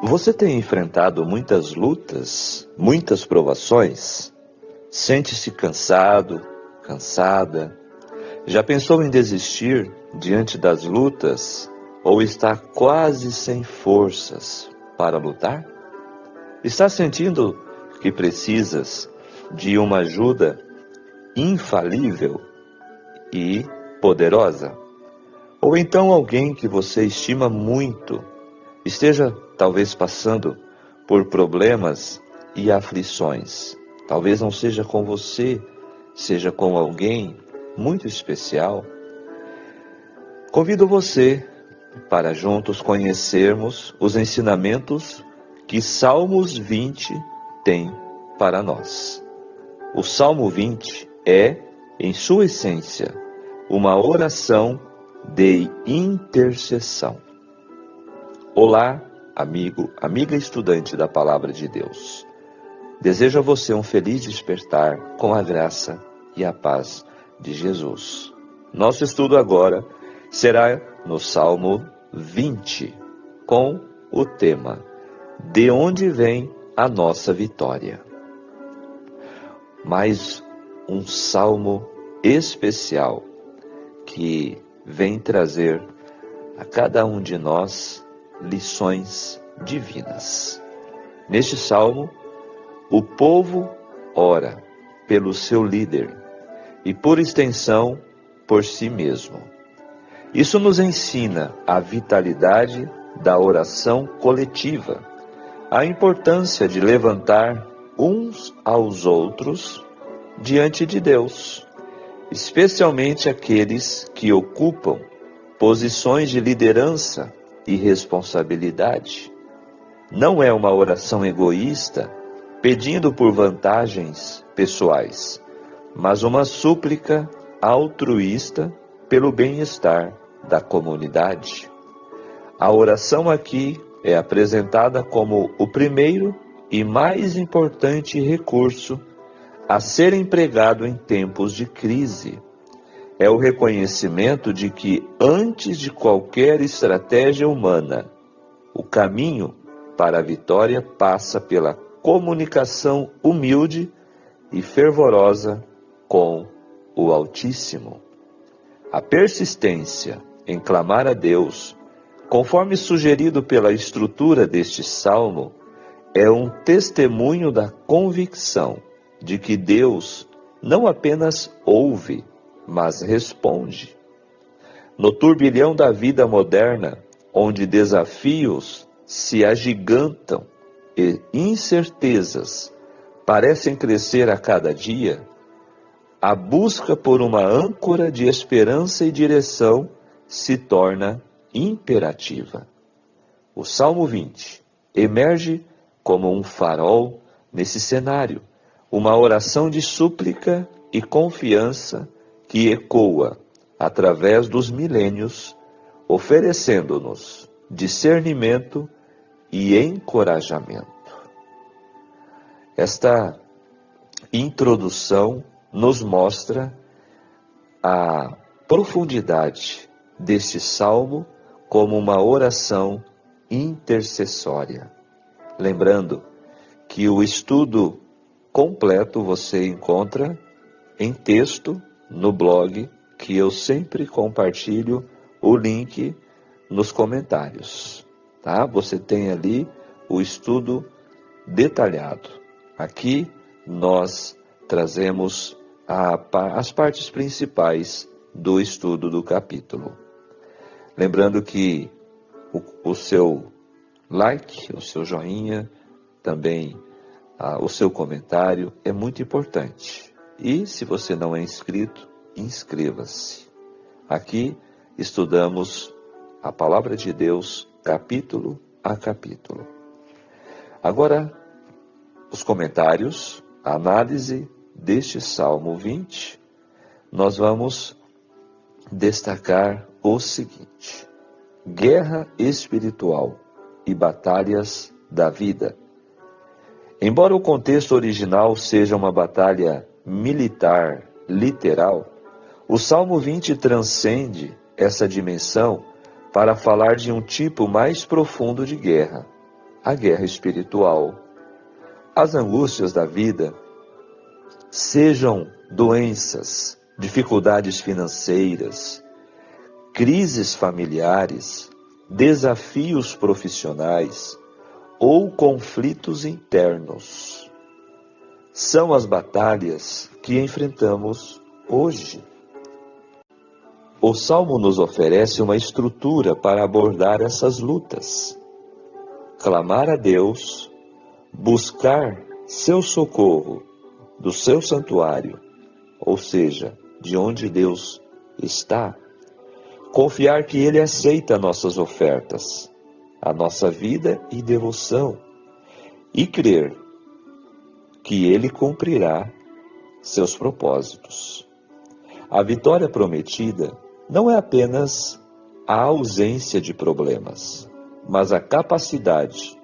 Você tem enfrentado muitas lutas, muitas provações? Sente-se cansado, cansada? Já pensou em desistir diante das lutas ou está quase sem forças para lutar? Está sentindo que precisas de uma ajuda infalível e poderosa? Ou então alguém que você estima muito esteja talvez passando por problemas e aflições. Talvez não seja com você, seja com alguém muito especial. Convido você para juntos conhecermos os ensinamentos que Salmos 20 tem para nós. O Salmo 20 é, em sua essência, uma oração de intercessão. Olá, amigo, amiga estudante da Palavra de Deus. Desejo a você um feliz despertar com a graça e a paz de Jesus. Nosso estudo agora será no Salmo 20, com o tema De onde vem a nossa vitória? Mais um salmo especial que vem trazer a cada um de nós lições divinas. Neste salmo, o povo ora pelo seu líder e, por extensão, por si mesmo. Isso nos ensina a vitalidade da oração coletiva, a importância de levantar uns aos outros diante de Deus, especialmente aqueles que ocupam posições de liderança e responsabilidade. Não é uma oração egoísta, pedindo por vantagens pessoais, mas uma súplica altruísta pelo bem-estar da comunidade. A oração aqui é apresentada como o primeiro e mais importante recurso a ser empregado em tempos de crise. É o reconhecimento de que, antes de qualquer estratégia humana, o caminho para a vitória passa pela comunicação humilde e fervorosa com o Altíssimo. A persistência em clamar a Deus, conforme sugerido pela estrutura deste salmo, é um testemunho da convicção de que Deus não apenas ouve, mas responde. No turbilhão da vida moderna, onde desafios se agigantam e incertezas parecem crescer a cada dia, a busca por uma âncora de esperança e direção se torna imperativa. O Salmo 20 emerge como um farol nesse cenário, uma oração de súplica e confiança que ecoa através dos milênios, oferecendo-nos discernimento e encorajamento. Esta introdução nos mostra a profundidade deste salmo como uma oração intercessória. Lembrando que o estudo completo você encontra em texto no blog, que eu sempre compartilho o link nos comentários, tá? Você tem ali o estudo detalhado. Aqui nós trazemos as partes principais do estudo do capítulo. Lembrando que o seu like, o seu joinha, também o seu comentário é muito importante. E se você não é inscrito, inscreva-se. Aqui estudamos a Palavra de Deus, capítulo a capítulo. Agora, os comentários, a análise deste Salmo 20, nós vamos destacar o seguinte: guerra espiritual e batalhas da vida. Embora o contexto original seja uma batalha militar, literal, o Salmo 20 transcende essa dimensão para falar de um tipo mais profundo de guerra, a guerra espiritual, as angústias da vida, sejam doenças, dificuldades financeiras, crises familiares, desafios profissionais ou conflitos internos. São as batalhas que enfrentamos hoje. O Salmo nos oferece uma estrutura para abordar essas lutas. Clamar a Deus, buscar seu socorro do seu santuário, ou seja, de onde Deus está, confiar que Ele aceita nossas ofertas, a nossa vida e devoção, e crer que Ele cumprirá seus propósitos. A vitória prometida não é apenas a ausência de problemas, mas a capacidade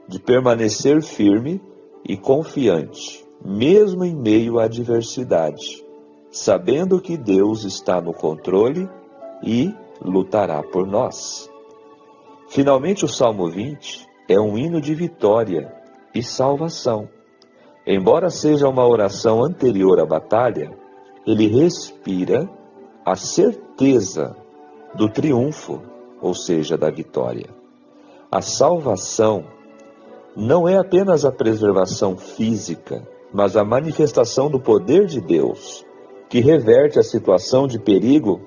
de permanecer firme e confiante, mesmo em meio à adversidade, sabendo que Deus está no controle e lutará por nós. Finalmente, o Salmo 20 é um hino de vitória e salvação. Embora seja uma oração anterior à batalha, ele respira a certeza do triunfo, ou seja, da vitória. A salvação não é apenas a preservação física, mas a manifestação do poder de Deus, que reverte a situação de perigo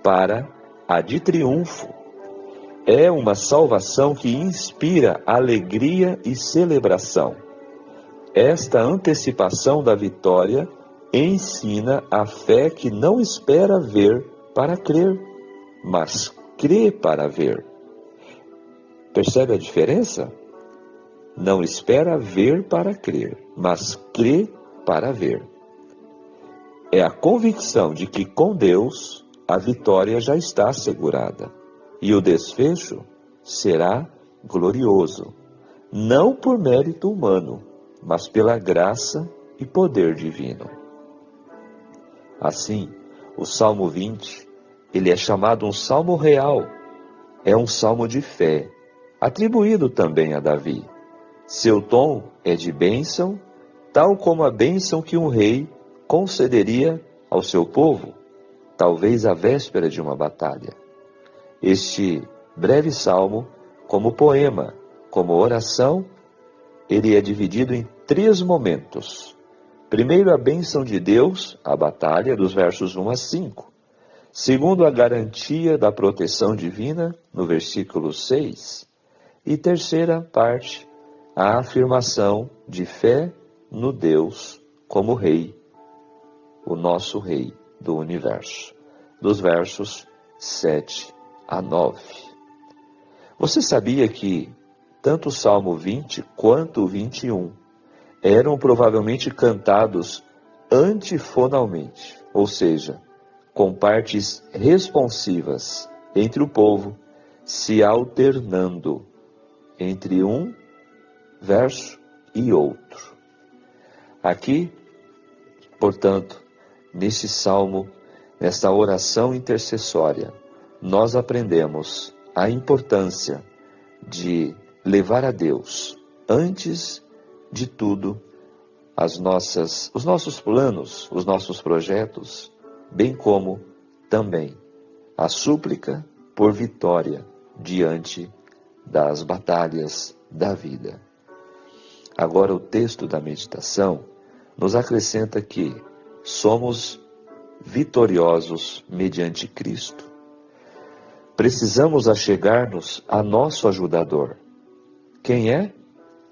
para a de triunfo. É uma salvação que inspira alegria e celebração. Esta antecipação da vitória ensina a fé que não espera ver para crer, mas crê para ver. Percebe a diferença? Não espera ver para crer, mas crê para ver. É a convicção de que com Deus a vitória já está assegurada e o desfecho será glorioso, não por mérito humano, mas pela graça e poder divino. Assim, o Salmo 20, ele é chamado um salmo real, é um salmo de fé, atribuído também a Davi. Seu tom é de bênção, tal como a bênção que um rei concederia ao seu povo, talvez à véspera de uma batalha. Este breve salmo, como poema, como oração, ele é dividido em 3 momentos. Primeiro, a bênção de Deus, a batalha, dos versos 1 a 5. Segundo, a garantia da proteção divina, no versículo 6. E terceira parte, a afirmação de fé no Deus como Rei, o nosso Rei do universo, dos versos 7 a 9. Você sabia que tanto o Salmo 20 quanto o 21 eram provavelmente cantados antifonalmente, ou seja, com partes responsivas entre o povo, se alternando entre um verso e outro. Aqui, portanto, neste salmo, nesta oração intercessória, nós aprendemos a importância de levar a Deus, antes de tudo, os nossos planos, os nossos projetos, bem como também a súplica por vitória diante das batalhas da vida. Agora, o texto da meditação nos acrescenta que somos vitoriosos mediante Cristo. Precisamos achegar-nos a nosso ajudador. Quem é?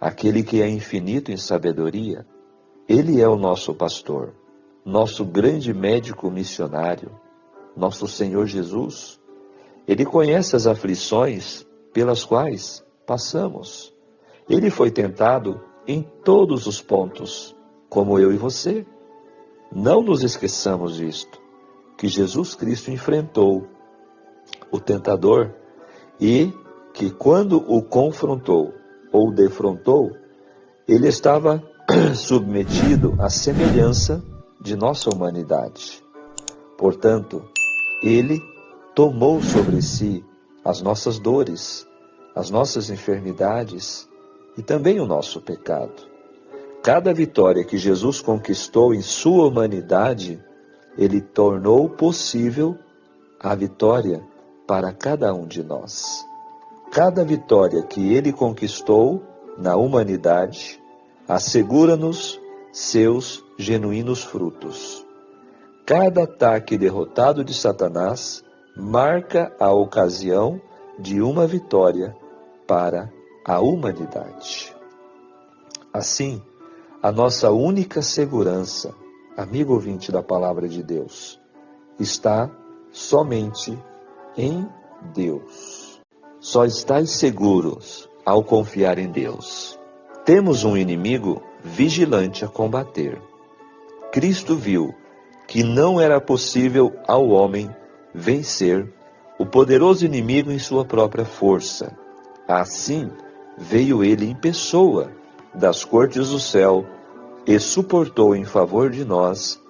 Aquele que é infinito em sabedoria. Ele é o nosso pastor, nosso grande médico missionário, nosso Senhor Jesus. Ele conhece as aflições pelas quais passamos. Ele foi tentado em todos os pontos, como eu e você. Não nos esqueçamos disto, que Jesus Cristo enfrentou o tentador e que quando o confrontou ou defrontou, ele estava submetido à semelhança de nossa humanidade. Portanto, ele tomou sobre si as nossas dores, as nossas enfermidades e também o nosso pecado. Cada vitória que Jesus conquistou em sua humanidade, ele tornou possível a vitória para cada um de nós. Cada vitória que ele conquistou na humanidade assegura-nos seus genuínos frutos. Cada ataque derrotado de Satanás marca a ocasião de uma vitória para a humanidade. Assim, a nossa única segurança, amigo ouvinte da Palavra de Deus, está somente em Deus. Só estáis seguros ao confiar em Deus. Temos um inimigo vigilante a combater. Cristo viu que não era possível ao homem vencer o poderoso inimigo em sua própria força. Assim, veio ele em pessoa das cortes do céu e suportou em favor de nós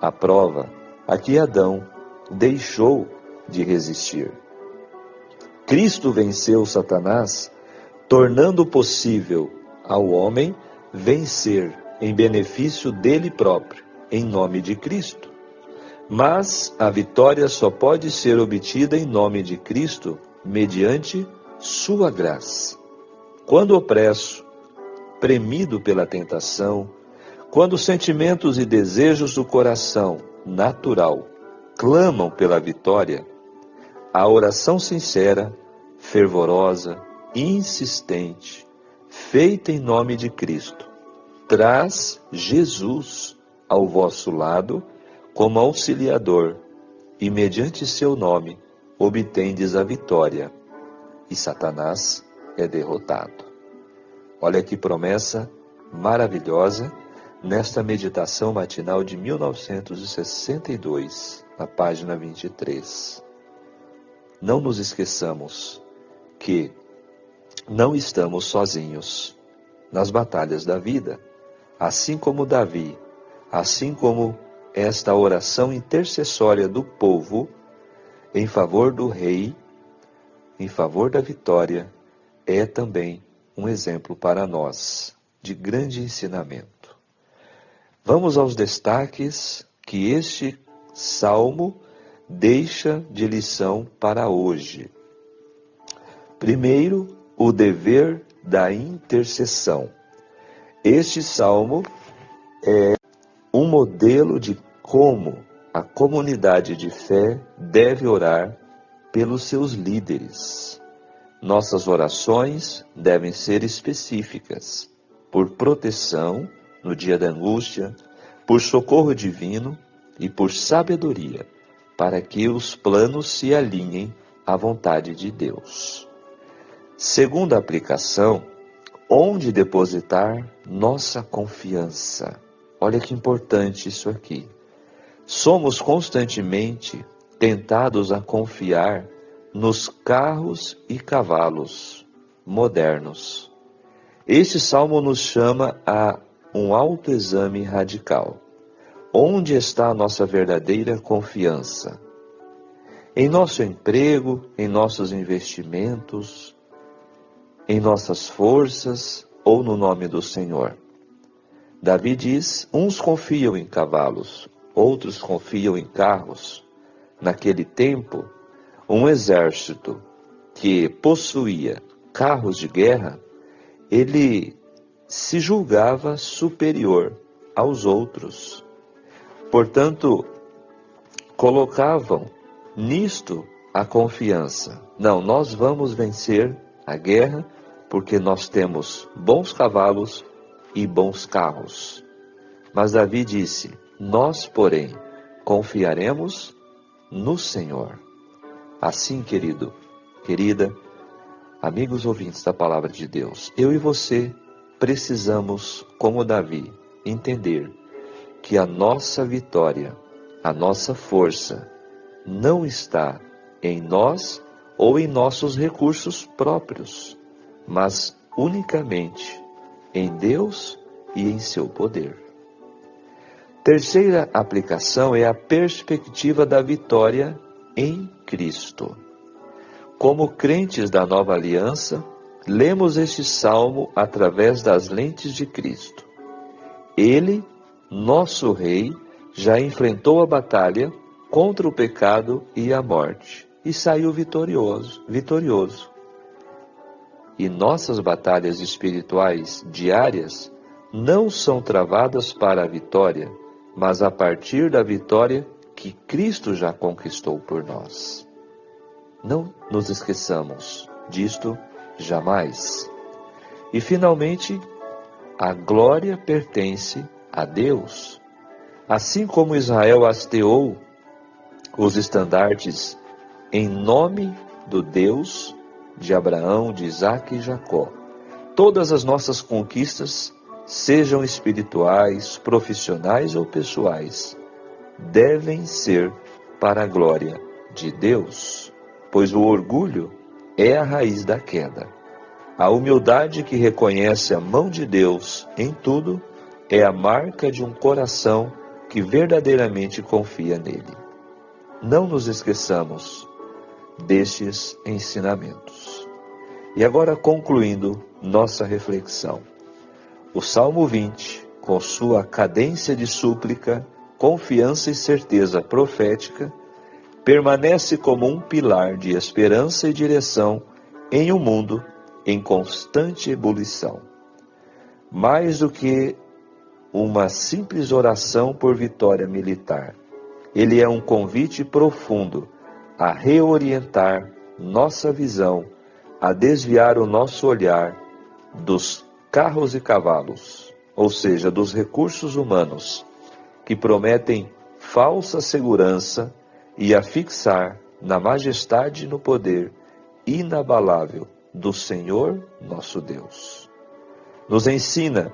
a prova a que Adão deixou de resistir. Cristo venceu Satanás, tornando possível ao homem vencer em benefício dele próprio, em nome de Cristo. Mas a vitória só pode ser obtida em nome de Cristo mediante sua graça. Quando opresso, premido pela tentação, quando os sentimentos e desejos do coração natural clamam pela vitória, a oração sincera, fervorosa, insistente, feita em nome de Cristo, traz Jesus ao vosso lado como auxiliador, e mediante seu nome obtendes a vitória, e Satanás é derrotado. Olha que promessa maravilhosa nesta meditação matinal de 1962, na página 23. Não nos esqueçamos que não estamos sozinhos nas batalhas da vida, assim como Davi, assim como esta oração intercessória do povo em favor do rei, em favor da vitória, é também um exemplo para nós de grande ensinamento. Vamos aos destaques que este salmo deixa de lição para hoje. Primeiro, o dever da intercessão. Este salmo é um modelo de como a comunidade de fé deve orar pelos seus líderes. Nossas orações devem ser específicas, por proteção no dia da angústia, por socorro divino e por sabedoria, para que os planos se alinhem à vontade de Deus. Segunda aplicação, onde depositar nossa confiança. Olha que importante isso aqui. Somos constantemente tentados a confiar nos carros e cavalos modernos. Este salmo nos chama a um autoexame radical. Onde está a nossa verdadeira confiança? Em nosso emprego, em nossos investimentos, em nossas forças ou no nome do Senhor? Davi diz, uns confiam em cavalos, outros confiam em carros. Naquele tempo, um exército que possuía carros de guerra, ele se julgava superior aos outros. Portanto, colocavam nisto a confiança. Não, nós vamos vencer a guerra porque nós temos bons cavalos e bons carros. Mas Davi disse, nós, porém, confiaremos no Senhor. Assim, querido, querida, amigos ouvintes da Palavra de Deus, eu e você precisamos, como Davi, entender que a nossa vitória, a nossa força, não está em nós ou em nossos recursos próprios, mas unicamente em Deus e em seu poder. Terceira aplicação é a perspectiva da vitória em Cristo. Como crentes da nova aliança, lemos este salmo através das lentes de Cristo. Ele, nosso Rei, já enfrentou a batalha contra o pecado e a morte e saiu vitorioso. E nossas batalhas espirituais diárias não são travadas para a vitória, mas a partir da vitória que Cristo já conquistou por nós. Não nos esqueçamos disto jamais. E finalmente, a glória pertence a Deus. Assim como Israel hasteou os estandartes em nome do Deus de Abraão, de Isaque e Jacó, todas as nossas conquistas, sejam espirituais, profissionais ou pessoais, devem ser para a glória de Deus, pois o orgulho é a raiz da queda. A humildade que reconhece a mão de Deus em tudo é a marca de um coração que verdadeiramente confia nele. Não nos esqueçamos destes ensinamentos. E agora, concluindo nossa reflexão, o Salmo 20, com sua cadência de súplica, confiança e certeza profética, permanece como um pilar de esperança e direção em um mundo em constante ebulição. Mais do que uma simples oração por vitória militar, ele é um convite profundo a reorientar nossa visão, a desviar o nosso olhar dos carros e cavalos, ou seja, dos recursos humanos, que prometem falsa segurança, e a fixar na majestade e no poder inabalável do Senhor nosso Deus. Nos ensina,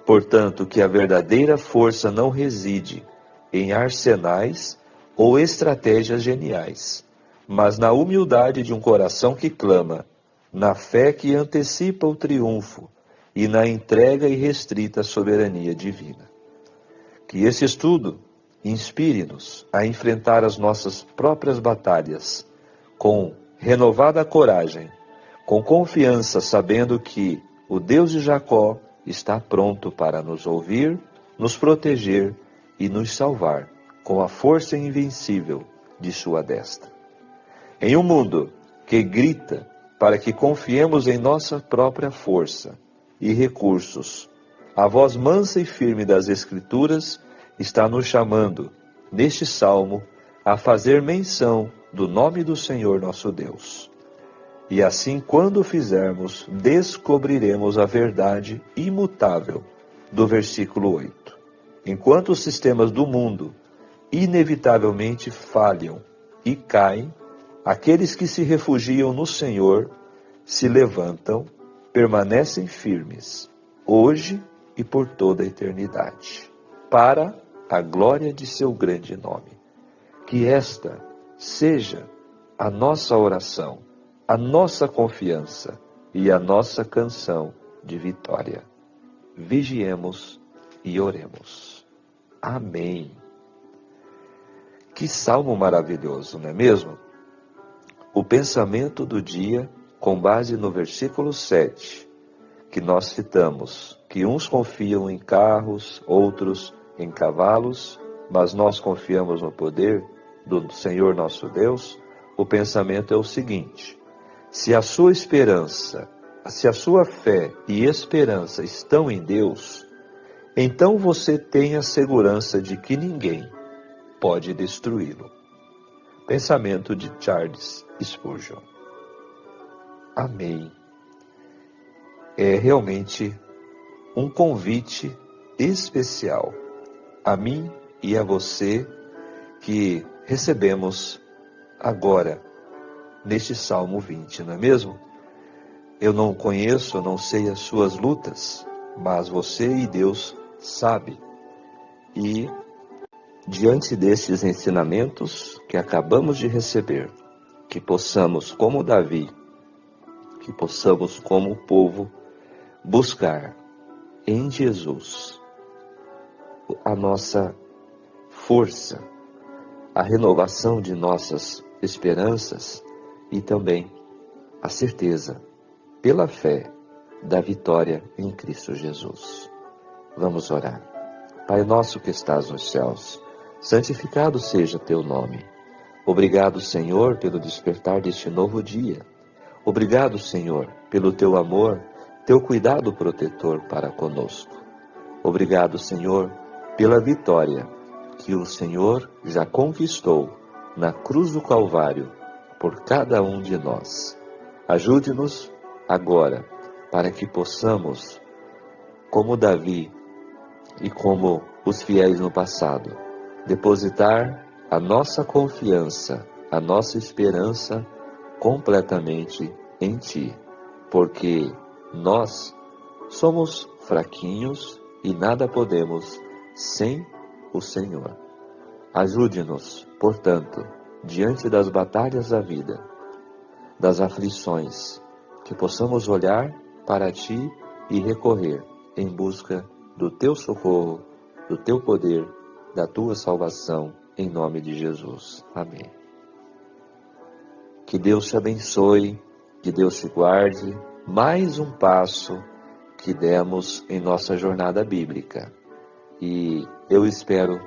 portanto, que a verdadeira força não reside em arsenais ou estratégias geniais, mas na humildade de um coração que clama, na fé que antecipa o triunfo e na entrega irrestrita à soberania divina. Que esse estudo inspire-nos a enfrentar as nossas próprias batalhas com renovada coragem, com confiança, sabendo que o Deus de Jacó está pronto para nos ouvir, nos proteger e nos salvar com a força invencível de sua destra. Em um mundo que grita para que confiemos em nossa própria força e recursos, a voz mansa e firme das Escrituras está nos chamando, neste salmo, a fazer menção do nome do Senhor nosso Deus. E assim, quando o fizermos, descobriremos a verdade imutável do versículo 8. Enquanto os sistemas do mundo inevitavelmente falham e caem, aqueles que se refugiam no Senhor se levantam, permanecem firmes, hoje e por toda a eternidade, para a glória de seu grande nome. Que esta seja a nossa oração, a nossa confiança e a nossa canção de vitória. Vigiemos e oremos. Amém. Que salmo maravilhoso, não é mesmo? O pensamento do dia, com base no versículo 7, que nós citamos, que uns confiam em carros, outros em cavalos, mas nós confiamos no poder do Senhor nosso Deus. O pensamento é o seguinte: se a sua esperança, se a sua fé e esperança estão em Deus, então você tem a segurança de que ninguém pode destruí-lo. Pensamento de Charles Spurgeon. Amém. É realmente um convite especial a mim e a você que recebemos agora neste Salmo 20, não é mesmo? Eu não conheço, eu não sei as suas lutas, mas você e Deus sabe. E diante destes ensinamentos que acabamos de receber, que possamos, como Davi, que possamos, como o povo, buscar em Jesus a nossa força, a renovação de nossas esperanças e também a certeza pela fé, da vitória em Cristo Jesus. Vamos orar. Pai nosso que estás nos céus, santificado seja teu nome. Obrigado, Senhor, pelo despertar deste novo dia. Obrigado, Senhor, pelo teu amor, teu cuidado protetor para conosco. Obrigado, Senhor, pela vitória que o Senhor já conquistou na cruz do Calvário por cada um de nós. Ajude-nos agora para que possamos, como Davi e como os fiéis no passado, depositar a nossa confiança, a nossa esperança completamente em Ti, porque nós somos fraquinhos e nada podemos sem o Senhor. Ajude-nos, portanto, diante das batalhas da vida, das aflições, que possamos olhar para Ti e recorrer em busca do Teu socorro, do Teu poder, da Tua salvação, em nome de Jesus. Amém. Que Deus te abençoe, que Deus te guarde. Mais um passo que demos em nossa jornada bíblica. E eu espero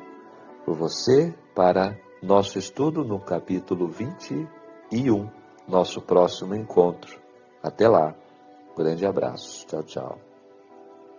por você para nosso estudo no capítulo 21, nosso próximo encontro. Até lá. Grande abraço. Tchau, tchau.